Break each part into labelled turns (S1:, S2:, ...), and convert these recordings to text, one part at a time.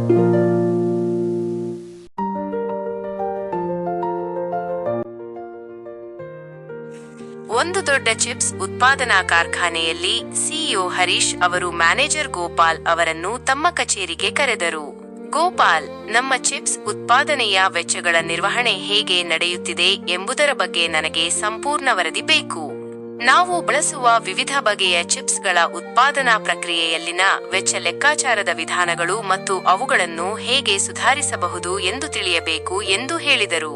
S1: ಒಂದು ದೊಡ್ಡ ಚಿಪ್ಸ್ ಉತ್ಪಾದನಾ ಕಾರ್ಖಾನೆಯಲ್ಲಿ ಸಿಇಒ ಹರೀಶ್ ಅವರು ಮ್ಯಾನೇಜರ್ ಗೋಪಾಲ್ ಅವರನ್ನು ತಮ್ಮ ಕಚೇರಿಗೆ ಕರೆದರು. ಗೋಪಾಲ್, ನಮ್ಮ ಚಿಪ್ಸ್ ಉತ್ಪಾದನೆಯ ವೆಚ್ಚಗಳ ನಿರ್ವಹಣೆ ಹೇಗೆ ನಡೆಯುತ್ತಿದೆ ಎಂಬುದರ ಬಗ್ಗೆ ನನಗೆ ಸಂಪೂರ್ಣ ವರದಿ ಬೇಕು. ನಾವು ಬಳಸುವ ವಿವಿಧ ಬಗೆಯ ಚಿಪ್ಸ್ಗಳ ಉತ್ಪಾದನಾ ಪ್ರಕ್ರಿಯೆಯಲ್ಲಿನ ವೆಚ್ಚ ಲೆಕ್ಕಾಚಾರದ ವಿಧಾನಗಳು ಮತ್ತು ಅವುಗಳನ್ನು ಹೇಗೆ ಸುಧಾರಿಸಬಹುದು ಎಂದು ತಿಳಿಯಬೇಕು ಎಂದು ಹೇಳಿದರು.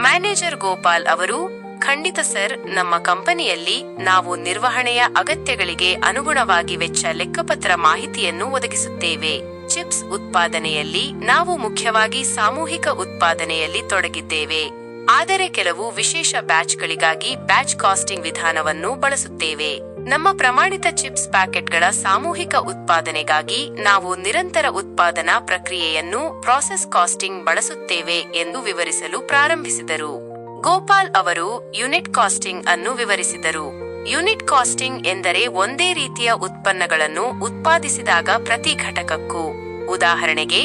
S1: ಮ್ಯಾನೇಜರ್ ಗೋಪಾಲ್ ಅವರು, ಖಂಡಿತ ಸರ್, ನಮ್ಮ ಕಂಪನಿಯಲ್ಲಿ ನಾವು ನಿರ್ವಹಣೆಯ ಅಗತ್ಯಗಳಿಗೆ ಅನುಗುಣವಾಗಿ ವೆಚ್ಚ ಲೆಕ್ಕಪತ್ರ ಮಾಹಿತಿಯನ್ನು ಒದಗಿಸುತ್ತೇವೆ. ಚಿಪ್ಸ್ ಉತ್ಪಾದನೆಯಲ್ಲಿ ನಾವು ಮುಖ್ಯವಾಗಿ ಸಾಮೂಹಿಕ ಉತ್ಪಾದನೆಯಲ್ಲಿ ತೊಡಗಿದ್ದೇವೆ, ಆದರೆ ಕೆಲವು ವಿಶೇಷ ಬ್ಯಾಚ್ಗಳಿಗಾಗಿ ಬ್ಯಾಚ್ ಕಾಸ್ಟಿಂಗ್ ವಿಧಾನವನ್ನು ಬಳಸುತ್ತೇವೆ. ನಮ್ಮ ಪ್ರಮಾಣಿತ ಚಿಪ್ಸ್ ಪ್ಯಾಕೆಟ್ಗಳ ಸಾಮೂಹಿಕ ಉತ್ಪಾದನೆಗಾಗಿ ನಾವು ನಿರಂತರ ಉತ್ಪಾದನಾ ಪ್ರಕ್ರಿಯೆಯನ್ನು ಪ್ರಾಸೆಸ್ ಕಾಸ್ಟಿಂಗ್ ಬಳಸುತ್ತೇವೆ ಎಂದು ವಿವರಿಸಲು ಪ್ರಾರಂಭಿಸಿದರು. ಗೋಪಾಲ್ ಅವರು ಯೂನಿಟ್ ಕಾಸ್ಟಿಂಗ್ ಅನ್ನು ವಿವರಿಸಿದರು. ಯೂನಿಟ್ ಕಾಸ್ಟಿಂಗ್ ಎಂದರೆ ಒಂದೇ ರೀತಿಯ ಉತ್ಪನ್ನಗಳನ್ನು ಉತ್ಪಾದಿಸಿದಾಗ ಪ್ರತಿ ಘಟಕಕ್ಕೂ, ಉದಾಹರಣೆಗೆ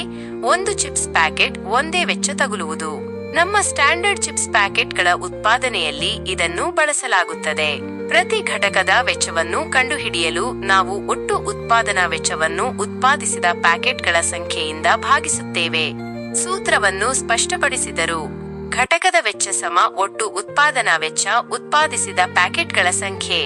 S1: ಒಂದು ಚಿಪ್ಸ್ ಪ್ಯಾಕೆಟ್ ಒಂದೇ ವೆಚ್ಚ ತಗುಲುವುದು. ನಮ್ಮ ಸ್ಟ್ಯಾಂಡರ್ಡ್ ಚಿಪ್ಸ್ ಪ್ಯಾಕೆಟ್ಗಳ ಉತ್ಪಾದನೆಯಲ್ಲಿ ಇದನ್ನು ಬಳಸಲಾಗುತ್ತದೆ. ಪ್ರತಿ ಘಟಕದ ವೆಚ್ಚವನ್ನು ಕಂಡುಹಿಡಿಯಲು ನಾವು ಒಟ್ಟು ಉತ್ಪಾದನಾ ವೆಚ್ಚವನ್ನು ಉತ್ಪಾದಿಸಿದ ಪ್ಯಾಕೆಟ್ಗಳ ಸಂಖ್ಯೆಯಿಂದ ಭಾಗಿಸುತ್ತೇವೆ. ಸೂತ್ರವನ್ನು ಸ್ಪಷ್ಟಪಡಿಸಿದರು. ಘಟಕದ ವೆಚ್ಚ ಸಮ ಒಟ್ಟು ಉತ್ಪಾದನಾ ವೆಚ್ಚ ಉತ್ಪಾದಿಸಿದ ಪ್ಯಾಕೆಟ್ಗಳ ಸಂಖ್ಯೆ.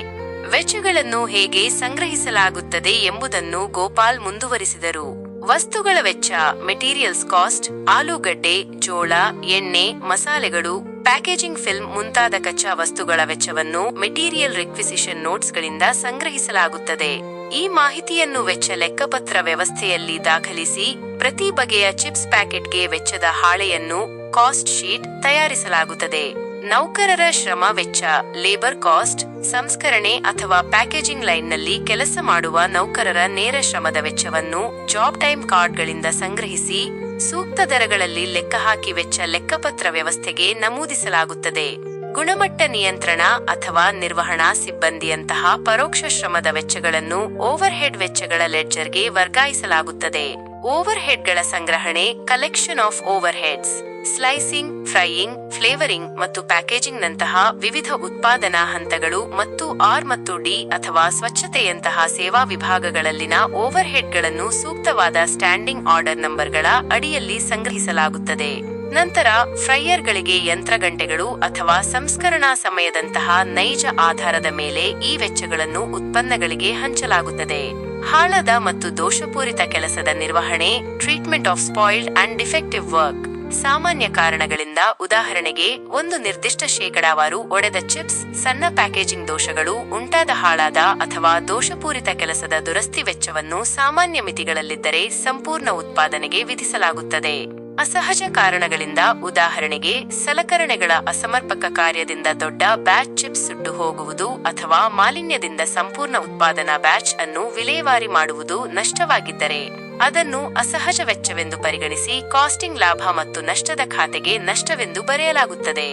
S1: ವೆಚ್ಚಗಳನ್ನು ಹೇಗೆ ಸಂಗ್ರಹಿಸಲಾಗುತ್ತದೆ ಎಂಬುದನ್ನು ಗೋಪಾಲ್ ಮುಂದುವರಿಸಿದರು. ವಸ್ತುಗಳ ವೆಚ್ಚ, ಮೆಟೀರಿಯಲ್ಸ್ ಕಾಸ್ಟ್, ಆಲೂಗಡ್ಡೆ, ಜೋಳ, ಎಣ್ಣೆ, ಮಸಾಲೆಗಳು, ಪ್ಯಾಕೇಜಿಂಗ್ ಫಿಲ್ಮ್ ಮುಂತಾದ ಕಚ್ಚಾ ವಸ್ತುಗಳ ವೆಚ್ಚವನ್ನು ಮೆಟೀರಿಯಲ್ ರಿಕ್ವಿಸಿಷನ್ ನೋಟ್ಸ್ಗಳಿಂದ ಸಂಗ್ರಹಿಸಲಾಗುತ್ತದೆ. ಈ ಮಾಹಿತಿಯನ್ನು ವೆಚ್ಚ ಲೆಕ್ಕಪತ್ರ ವ್ಯವಸ್ಥೆಯಲ್ಲಿ ದಾಖಲಿಸಿ ಪ್ರತಿ ಬಗೆಯ ಚಿಪ್ಸ್ ಪ್ಯಾಕೆಟ್ಗೆ ವೆಚ್ಚದ ಹಾಳೆಯನ್ನು ಕಾಸ್ಟ್ ಶೀಟ್ ತಯಾರಿಸಲಾಗುತ್ತದೆ. ನೌಕರರ ಶ್ರಮ ವೆಚ್ಚ, ಲೇಬರ್ ಕಾಸ್ಟ್, ಸಂಸ್ಕರಣೆ ಅಥವಾ ಪ್ಯಾಕೇಜಿಂಗ್ ಲೈನ್ನಲ್ಲಿ ಕೆಲಸ ಮಾಡುವ ನೌಕರರ ನೇರ ಶ್ರಮದ ವೆಚ್ಚವನ್ನು ಜಾಬ್ ಟೈಮ್ ಕಾರ್ಡ್ಗಳಿಂದ ಸಂಗ್ರಹಿಸಿ ಸೂಕ್ತ ದರಗಳಲ್ಲಿ ಲೆಕ್ಕಹಾಕಿ ವೆಚ್ಚ ಲೆಕ್ಕಪತ್ರ ವ್ಯವಸ್ಥೆಗೆ ನಮೂದಿಸಲಾಗುತ್ತದೆ. ಗುಣಮಟ್ಟ ನಿಯಂತ್ರಣ ಅಥವಾ ನಿರ್ವಹಣಾ ಸಿಬ್ಬಂದಿಯಂತಹ ಪರೋಕ್ಷ ಶ್ರಮದ ವೆಚ್ಚಗಳನ್ನು ಓವರ್ ಹೆಡ್ ವೆಚ್ಚಗಳ ಲೆಡ್ಜರ್ಗೆ ವರ್ಗಾಯಿಸಲಾಗುತ್ತದೆ. ಓವರ್ ಹೆಡ್ಗಳ ಸಂಗ್ರಹಣೆ, collection of over heads, slicing, frying, flavouring ಮತ್ತು ಪ್ಯಾಕೇಜಿಂಗ್ ನಂತಹ ವಿವಿಧ ಉತ್ಪಾದನಾ ಹಂತಗಳು ಮತ್ತು ಆರ್ ಮತ್ತು ಡಿ ಅಥವಾ ಸ್ವಚ್ಛತೆಯಂತಹ ಸೇವಾ ವಿಭಾಗಗಳಲ್ಲಿನ ಓವರ್ ಹೆಡ್ಗಳನ್ನು ಸೂಕ್ತವಾದ ಸ್ಟ್ಯಾಂಡಿಂಗ್ ಆರ್ಡರ್ ನಂಬರ್ಗಳ ಅಡಿಯಲ್ಲಿ ಸಂಗ್ರಹಿಸಲಾಗುತ್ತದೆ. ನಂತರ ಫ್ರೈಯರ್ಗಳಿಗೆ ಯಂತ್ರಗಂಟೆಗಳು ಅಥವಾ ಸಂಸ್ಕರಣಾ ಸಮಯದಂತಹ ನೈಜ ಆಧಾರದ ಮೇಲೆ ಈ ವೆಚ್ಚಗಳನ್ನು ಉತ್ಪನ್ನಗಳಿಗೆ ಹಂಚಲಾಗುತ್ತದೆ. ಹಾಳಾದ ಮತ್ತು ದೋಷಪೂರಿತ ಕೆಲಸದ ನಿರ್ವಹಣೆ, treatment of spoiled and defective work. ಸಾಮಾನ್ಯ ಕಾರಣಗಳಿಂದ, ಉದಾಹರಣೆಗೆ ಒಂದು ನಿರ್ದಿಷ್ಟ ಶೇಕಡಾವಾರು ಒಡೆದ ಚಿಪ್ಸ್, ಸಣ್ಣ ಪ್ಯಾಕೇಜಿಂಗ್ ದೋಷಗಳು, ಉಂಟಾದ ಹಾಳಾದ ಅಥವಾ ದೋಷಪೂರಿತ ಕೆಲಸದ ದುರಸ್ತಿ ವೆಚ್ಚವನ್ನು ಸಾಮಾನ್ಯ ಮಿತಿಗಳಲ್ಲಿದ್ದರೆ ಸಂಪೂರ್ಣ ಉತ್ಪಾದನೆಗೆ ವಿಧಿಸಲಾಗುತ್ತದೆ. ಅಸಹಜ ಕಾರಣಗಳಿಂದ, ಉದಾಹರಣೆಗೆ ಸಲಕರಣೆಗಳ ಅಸಮರ್ಪಕ ಕಾರ್ಯದಿಂದ ದೊಡ್ಡ ಬ್ಯಾಚ್ ಚಿಪ್ಸ್ ಸುಟ್ಟು ಹೋಗುವುದು ಅಥವಾ ಮಾಲಿನ್ಯದಿಂದ ಸಂಪೂರ್ಣ ಉತ್ಪಾದನಾ ಬ್ಯಾಚ್ ಅನ್ನು ವಿಲೇವಾರಿ ಮಾಡುವುದು ನಷ್ಟವಾಗಿದ್ದರೆ ಅದನ್ನು ಅಸಹಜ ವೆಚ್ಚವೆಂದು ಪರಿಗಣಿಸಿ ಕಾಸ್ಟಿಂಗ್ ಲಾಭ ಮತ್ತು ನಷ್ಟದ ಖಾತೆಗೆ ನಷ್ಟವೆಂದು ಬರೆಯಲಾಗುತ್ತದೆ.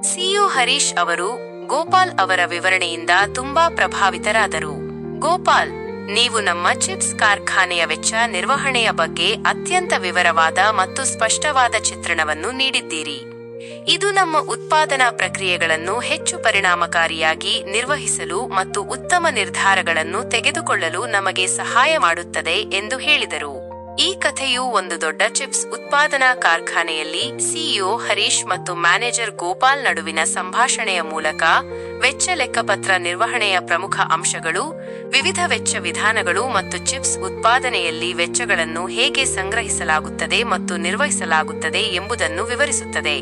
S1: ಸಿಇಒ ಹರೀಶ್ ಅವರು ಗೋಪಾಲ್ ಅವರ ವಿವರಣೆಯಿಂದ ತುಂಬಾ ಪ್ರಭಾವಿತರಾದರು. ಗೋಪಾಲ್, ನೀವು ನಮ್ಮ ಚಿಪ್ಸ್ ಕಾರ್ಖಾನೆಯ ವೆಚ್ಚ ನಿರ್ವಹಣೆಯ ಬಗ್ಗೆ ಅತ್ಯಂತ ವಿವರವಾದ ಮತ್ತು ಸ್ಪಷ್ಟವಾದ ಚಿತ್ರಣವನ್ನು ನೀಡಿದ್ದೀರಿ. ಇದು ನಮ್ಮ ಉತ್ಪಾದನಾ ಪ್ರಕ್ರಿಯೆಗಳನ್ನು ಹೆಚ್ಚು ಪರಿಣಾಮಕಾರಿಯಾಗಿ ನಿರ್ವಹಿಸಲು ಮತ್ತು ಉತ್ತಮ ನಿರ್ಧಾರಗಳನ್ನು ತೆಗೆದುಕೊಳ್ಳಲು ನಮಗೆ ಸಹಾಯ ಮಾಡುತ್ತದೆ ಎಂದು ಹೇಳಿದರು. ಈ ಕಥೆಯು ಒಂದು ದೊಡ್ಡ ಚಿಪ್ಸ್ ಉತ್ಪಾದನಾ ಕಾರ್ಖಾನೆಯಲ್ಲಿ ಸಿಇಒ ಹರೀಶ್ ಮತ್ತು ಮ್ಯಾನೇಜರ್ ಗೋಪಾಲ್ ನಡುವಿನ ಸಂಭಾಷಣೆಯ ಮೂಲಕ ವೆಚ್ಚ ಲೆಕ್ಕಪತ್ರ ನಿರ್ವಹಣೆಯ ಪ್ರಮುಖ ಅಂಶಗಳು, ವಿವಿಧ ವೆಚ್ಚ ವಿಧಾನಗಳು ಮತ್ತು ಚಿಪ್ಸ್ ಉತ್ಪಾದನೆಯಲ್ಲಿ ವೆಚ್ಚಗಳನ್ನು ಹೇಗೆ ಸಂಗ್ರಹಿಸಲಾಗುತ್ತದೆ ಮತ್ತು ನಿರ್ವಹಿಸಲಾಗುತ್ತದೆ ಎಂಬುದನ್ನು ವಿವರಿಸುತ್ತದೆ.